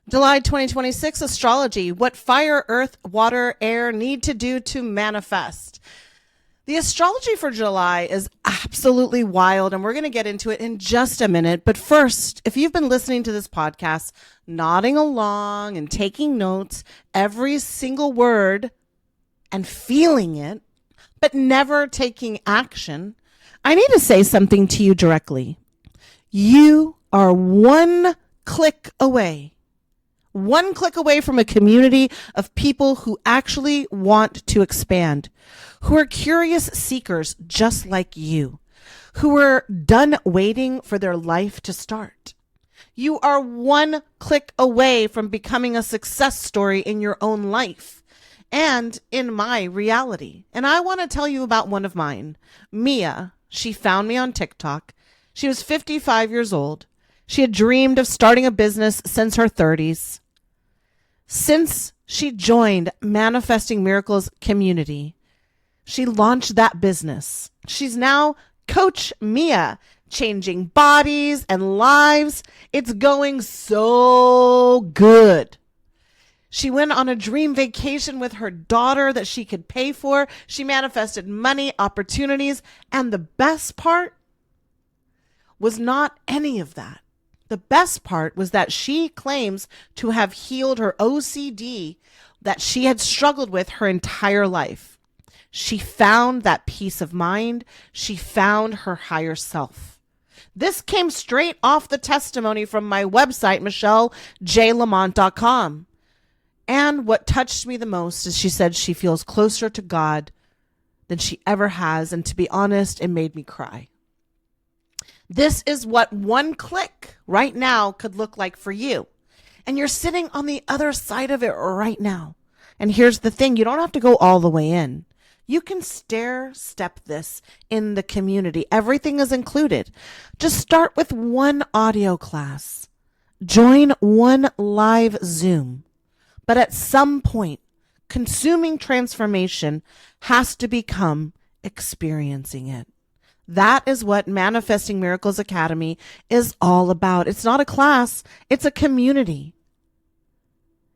July 2026 astrology, what fire, earth, water, air need to do to manifest. The astrology for July is absolutely wild, and we're going to get into it in just a minute. But first, if you've been listening to this podcast, nodding along and taking notes, every single word and feeling it, but never taking action, I need to say something to you directly. You are one click away from a community of people who actually want to expand, who are curious seekers just like you, who are done waiting for their life to start. You are one click away from becoming a success story in your own life and in my reality. And I want to tell you about one of mine. Mia, she found me on TikTok. She was 55 years old. She had dreamed of starting a business since her 30s. Since she joined Manifesting Miracles community, she launched that business. She's now Coach Mia, changing bodies and lives. It's going so good. She went on a dream vacation with her daughter that she could pay for. She manifested money, opportunities, and the best part was not any of that. The best part was that she claims to have healed her OCD that she had struggled with her entire life. She found that peace of mind. She found her higher self. This came straight off the testimony from my website, michellejlamont.com. And what touched me the most is she said she feels closer to God than she ever has. And to be honest, it made me cry. This is what one click right now could look like for you. And you're sitting on the other side of it right now. And here's the thing, you don't have to go all the way in. You can stair step this in the community. Everything is included. Just start with one audio class. Join one live Zoom. But at some point, consuming transformation has to become experiencing it. That is what Manifesting Miracles Academy is all about. It's not a class, it's a community.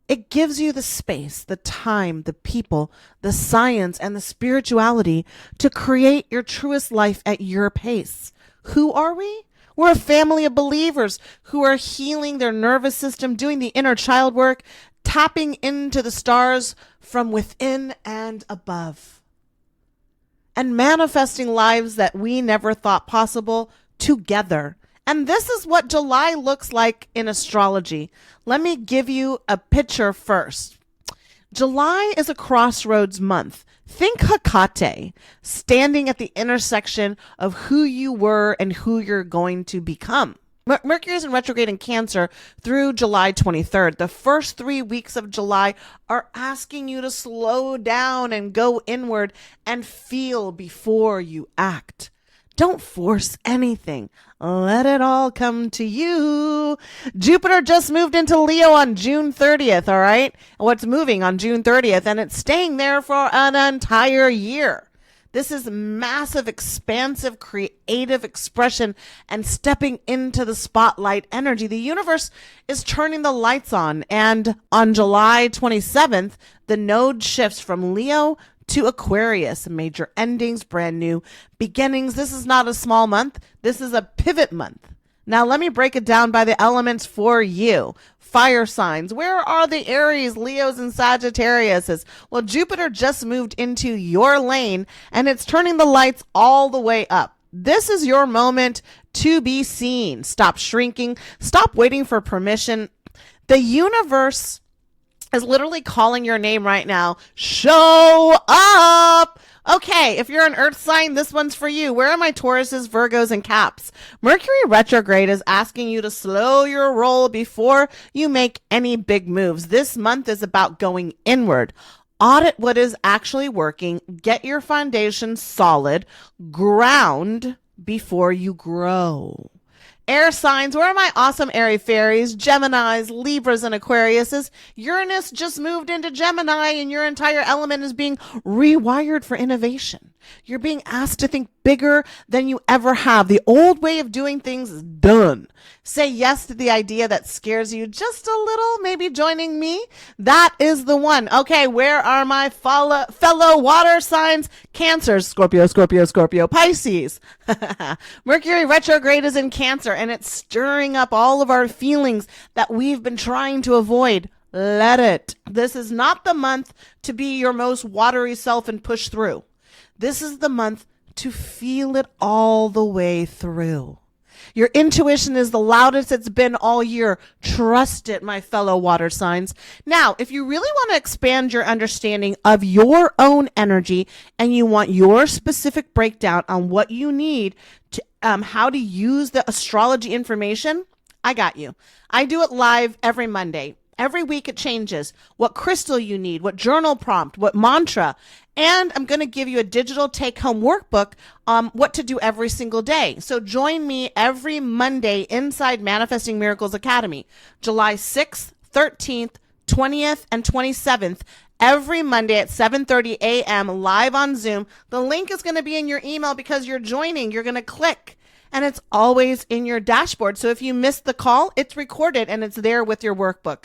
It gives you the space, the time, the people, the science, and the spirituality to create your truest life at your pace. Who are we? We're a family of believers who are healing their nervous system, doing the inner child work, tapping into the stars from within and above, and manifesting lives that we never thought possible together. And this is what July looks like in astrology. Let me give you a picture first. July is a crossroads month. Think Hecate, standing at the intersection of who you were and who you're going to become. Mercury is in retrograde in Cancer through July 23rd. The first 3 weeks of July are asking you to slow down and go inward and feel before you act. Don't force anything. Let it all come to you. Jupiter just moved into Leo on June 30th, all right? What's moving on June 30th, and it's staying there for an entire year. This is massive, expansive, creative expression and stepping into the spotlight energy. The universe is turning the lights on. And on July 27th, the node shifts from Leo to Aquarius. Major endings, brand new beginnings. This is not a small month. This is a pivot month. Now, let me break it down by the elements for you. Fire signs. Where are the Aries, Leos, and Sagittariuses? Well, Jupiter just moved into your lane, and it's turning the lights all the way up. This is your moment to be seen. Stop shrinking. Stop waiting for permission. The universe is literally calling your name right now. Show up! Okay, if you're an earth sign, this one's for you. Where are my Tauruses, Virgos, and Caps? Mercury retrograde is asking you to slow your roll before you make any big moves. This month is about going inward. Audit what is actually working. Get your foundation solid. Ground before you grow. Air signs, where are my awesome airy fairies, Geminis, Libras, and Aquariuses? Uranus just moved into Gemini, and your entire element is being rewired for innovation. You're being asked to think bigger than you ever have. The old way of doing things is done. Say yes to the idea that scares you just a little, maybe joining me. That is the one. Okay, where are my fellow water signs? Cancer, Scorpio, Scorpio, Scorpio, Pisces. Mercury retrograde is in Cancer, and it's stirring up all of our feelings that we've been trying to avoid. Let it. This is not the month to be your most watery self and push through. This is the month to feel it all the way through. Your intuition is the loudest it's been all year. Trust it, my fellow water signs. Now, if you really want to expand your understanding of your own energy and you want your specific breakdown on what you need to how to use the astrology information, I got you. I do it live every Monday. Every week it changes what crystal you need, what journal prompt, what mantra, and I'm going to give you a digital take-home workbook what to do every single day. So join me every Monday inside Manifesting Miracles Academy, July 6th, 13th, 20th, and 27th, every Monday at 7:30 a.m. live on Zoom. The link is going to be in your email because you're joining. You're going to click. And it's always in your dashboard. So if you missed the call, it's recorded and it's there with your workbook.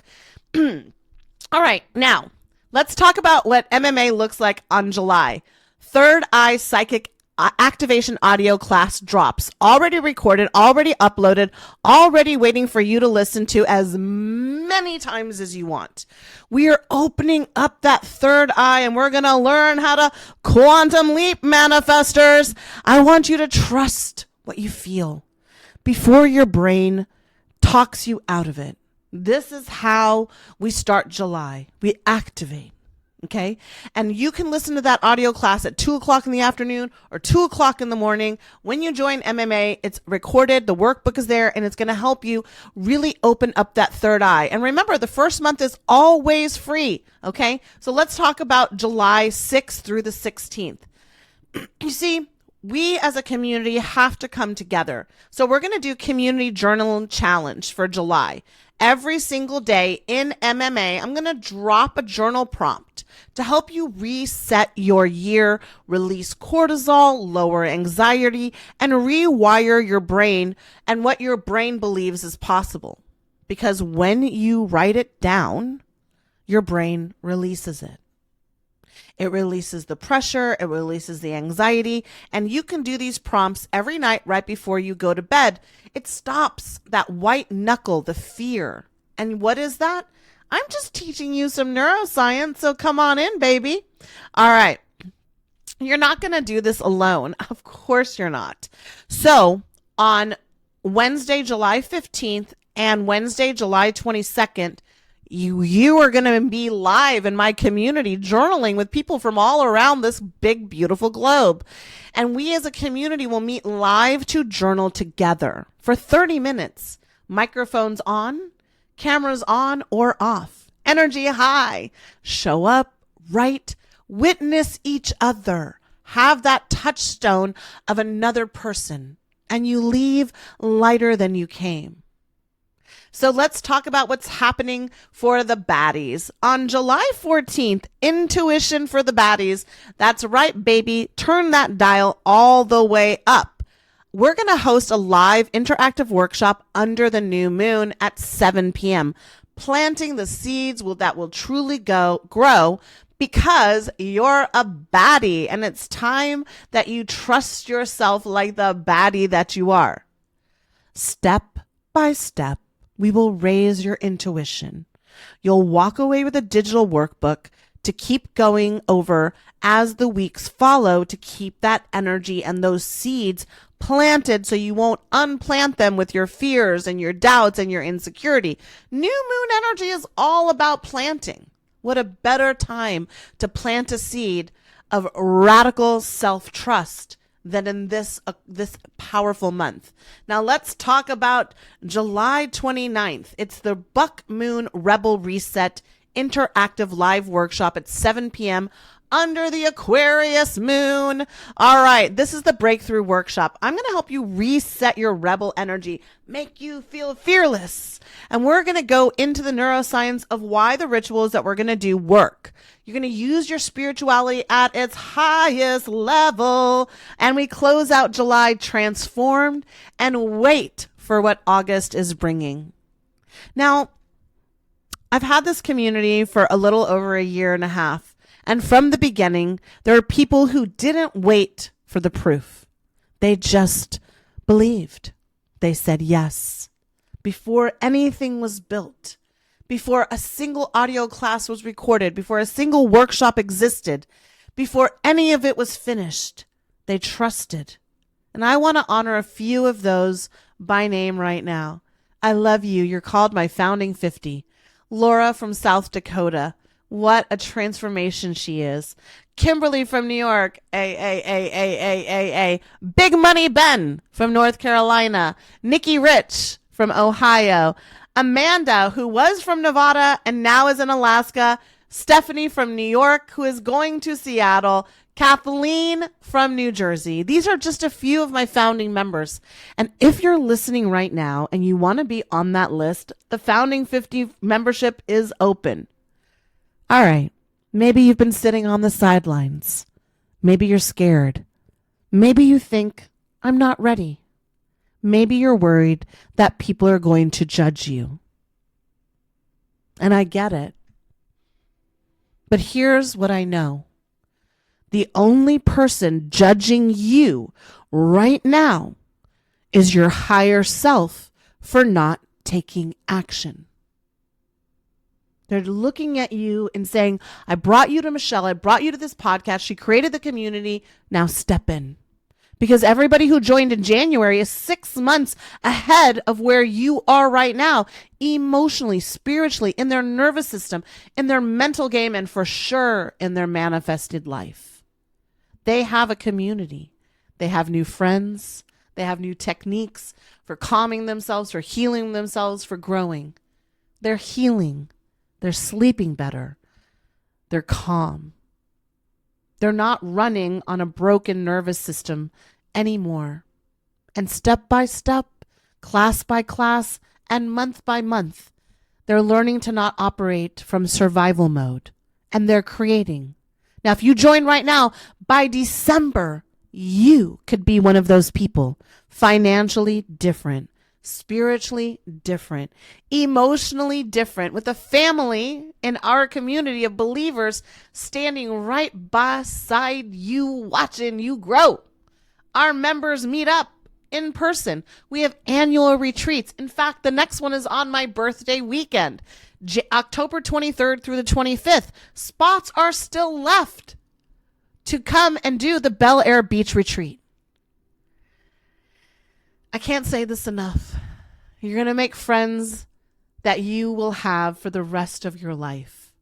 All right, now let's talk about what MMA looks like on July. Third Eye Psychic Activation Audio class drops. Already recorded, already uploaded, already waiting for you to listen to as many times as you want. We are opening up that third eye and we're going to learn how to quantum leap, manifestors. I want you to trust what you feel before your brain talks you out of it. This is how we start July. We activate. Okay. And you can listen to that audio class at 2:00 in the afternoon or 2:00 in the morning. When you join MMA, it's recorded. The workbook is there and it's going to help you really open up that third eye. And remember, the first month is always free. Okay. So let's talk about July 6th through the 16th. You see, we as a community have to come together. So we're going to do community journal challenge for July. Every single day in MMA, I'm going to drop a journal prompt to help you reset your year, release cortisol, lower anxiety, and rewire your brain and what your brain believes is possible. Because when you write it down, your brain releases it. It releases the pressure, it releases the anxiety, and you can do these prompts every night right before you go to bed. It stops that white knuckle, the fear. And what is that? I'm just teaching you some neuroscience, so come on in, baby. All right. You're not going to do this alone. Of course you're not. So on Wednesday, July 15th and Wednesday, July 22nd, you are going to be live in my community journaling with people from all around this big, beautiful globe. And we as a community will meet live to journal together for 30 minutes. Microphones on, cameras on or off, energy high. Show up, write, witness each other. Have that touchstone of another person, and you leave lighter than you came. So let's talk about what's happening for the baddies. On July 14th, intuition for the baddies. That's right, baby. Turn that dial all the way up. We're going to host a live interactive workshop under the new moon at 7 p.m. Planting the seeds that will truly grow because you're a baddie and it's time that you trust yourself like the baddie that you are. Step by step, we will raise your intuition. You'll walk away with a digital workbook to keep going over as the weeks follow to keep that energy and those seeds planted so you won't unplant them with your fears and your doubts and your insecurity. New moon energy is all about planting. What a better time to plant a seed of radical self-trust than in this powerful month. Now let's talk about July 29th. It's the Buck Moon Rebel Reset interactive live workshop at 7 p.m. under the Aquarius moon. All right, this is the breakthrough workshop. I'm going to help you reset your rebel energy, make you feel fearless. And we're going to go into the neuroscience of why the rituals that we're going to do work. You're going to use your spirituality at its highest level. And we close out July transformed and wait for what August is bringing. Now, I've had this community for a little over a year and a half. And from the beginning, there are people who didn't wait for the proof. They just believed. They said yes. Before anything was built, before a single audio class was recorded, before a single workshop existed, before any of it was finished, they trusted. And I want to honor a few of those by name right now. I love you. You're called my founding 50. Laura from South Dakota. What a transformation she is. Kimberly from New York. Big Money Ben from North Carolina. Nikki Rich from Ohio. Amanda, who was from Nevada and now is in Alaska. Stephanie from New York, who is going to Seattle. Kathleen from New Jersey. These are just a few of my founding members. And if you're listening right now and you want to be on that list, the Founding 50 membership is open. All right, maybe you've been sitting on the sidelines. Maybe you're scared. Maybe you think, I'm not ready. Maybe you're worried that people are going to judge you. And I get it. But here's what I know. The only person judging you right now is your higher self for not taking action. They're looking at you and saying, I brought you to Michelle. I brought you to this podcast. She created the community. Now step in. Because everybody who joined in January is 6 months ahead of where you are right now, emotionally, spiritually, in their nervous system, in their mental game, and for sure in their manifested life. They have a community. They have new friends. They have new techniques for calming themselves, for healing themselves, for growing. They're healing. They're sleeping better. They're calm. They're not running on a broken nervous system anymore. And step by step, class by class, and month by month, they're learning to not operate from survival mode. And they're creating. Now, if you join right now, by December, you could be one of those people. Financially different. Spiritually different, emotionally different, with a family in our community of believers standing right beside you, watching you grow. Our members meet up in person. We have annual retreats. In fact, the next one is on my birthday weekend, October 23rd through the 25th. Spots are still left to come and do the Bel Air Beach retreat. I can't say this enough. You're going to make friends that you will have for the rest of your life.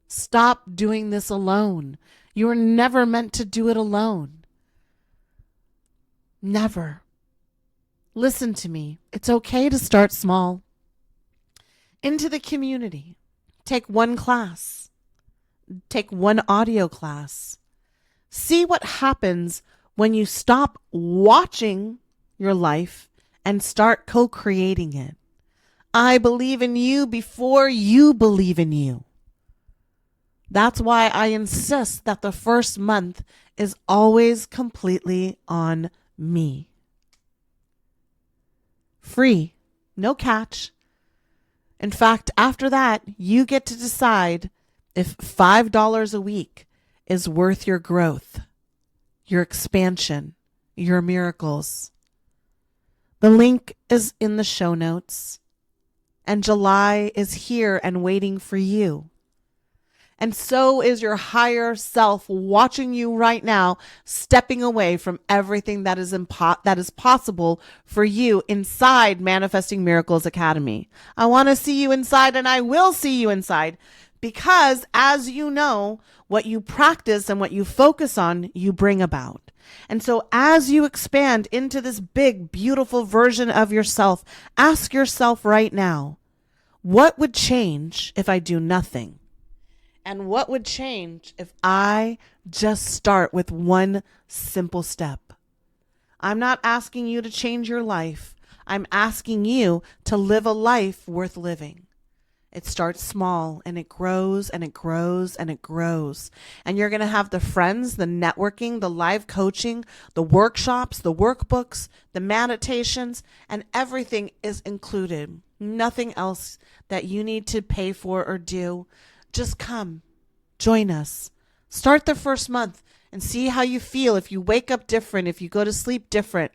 Stop doing this alone. You were never meant to do it alone. Never. Listen to me. It's okay to start small. Into the community. Take one class. Take one audio class. See what happens when you stop watching your life and start co-creating it. I believe in you before you believe in you. That's why I insist that the first month is always completely on me. Free, no catch. In fact, after that, you get to decide if $5 a week is worth your growth, your expansion, your miracles. The link is in the show notes. And July is here and waiting for you. And so is your higher self watching you right now, stepping away from everything that is possible for you inside Manifesting Miracles Academy. I want to see you inside, and I will see you inside, because as you know, what you practice and what you focus on, you bring about. And so as you expand into this big, beautiful version of yourself, ask yourself right now, what would change if I do nothing? And what would change if I just start with one simple step? I'm not asking you to change your life. I'm asking you to live a life worth living. It starts small and it grows and it grows and it grows. And you're going to have the friends, the networking, the live coaching, the workshops, the workbooks, the meditations, and everything is included. Nothing else that you need to pay for or do. Just come, join us. Start the first month and see how you feel. If you wake up different, if you go to sleep different,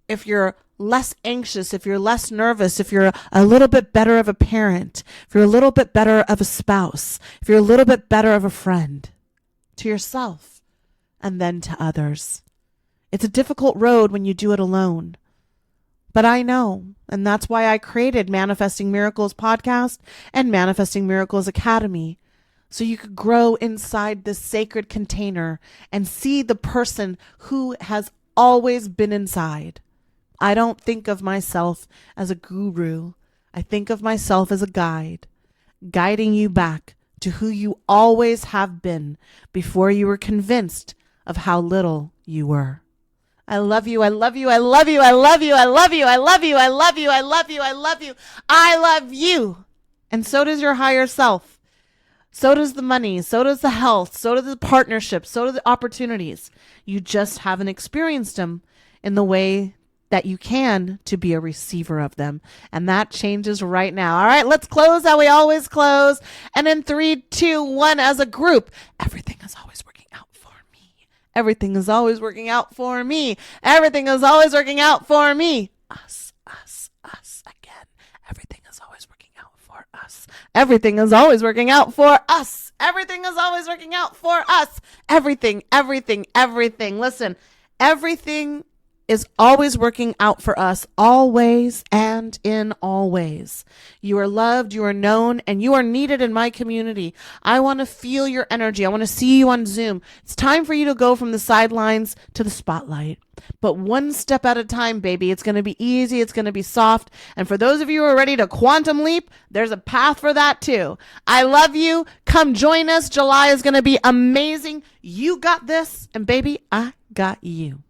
if you're less anxious, if you're less nervous, if you're a little bit better of a parent, if you're a little bit better of a spouse, if you're a little bit better of a friend to yourself and then to others. It's a difficult road when you do it alone. But I know, and that's why I created Manifesting Miracles podcast and Manifesting Miracles Academy, so you could grow inside this sacred container and see the person who has always been inside. I don't think of myself as a guru. I think of myself as a guide, guiding you back to who you always have been before you were convinced of how little you were. I love you. I love you. I love you. I love you. I love you. I love you. I love you. I love you. I love you. I love you. And so does your higher self. So does the money. So does the health. So do the partnerships. So do the opportunities. You just haven't experienced them in the way that you can to be a receiver of them. And that changes right now. All right, let's close how we always close. And in 3, 2, 1, as a group, everything is always working out for me. Everything is always working out for me. Everything is always working out for me. Us again. Everything is always working out for us. Everything is always working out for us. Everything is always working out for us. Everything. Listen, everything is always working out for us, always and in all ways. You are loved, you are known, and you are needed in my community. I want to feel your energy. I want to see you on Zoom. It's time for you to go from the sidelines to the spotlight. But one step at a time, baby. It's going to be easy. It's going to be soft. And for those of you who are ready to quantum leap, there's a path for that too. I love you. Come join us. July is going to be amazing. You got this. And baby, I got you.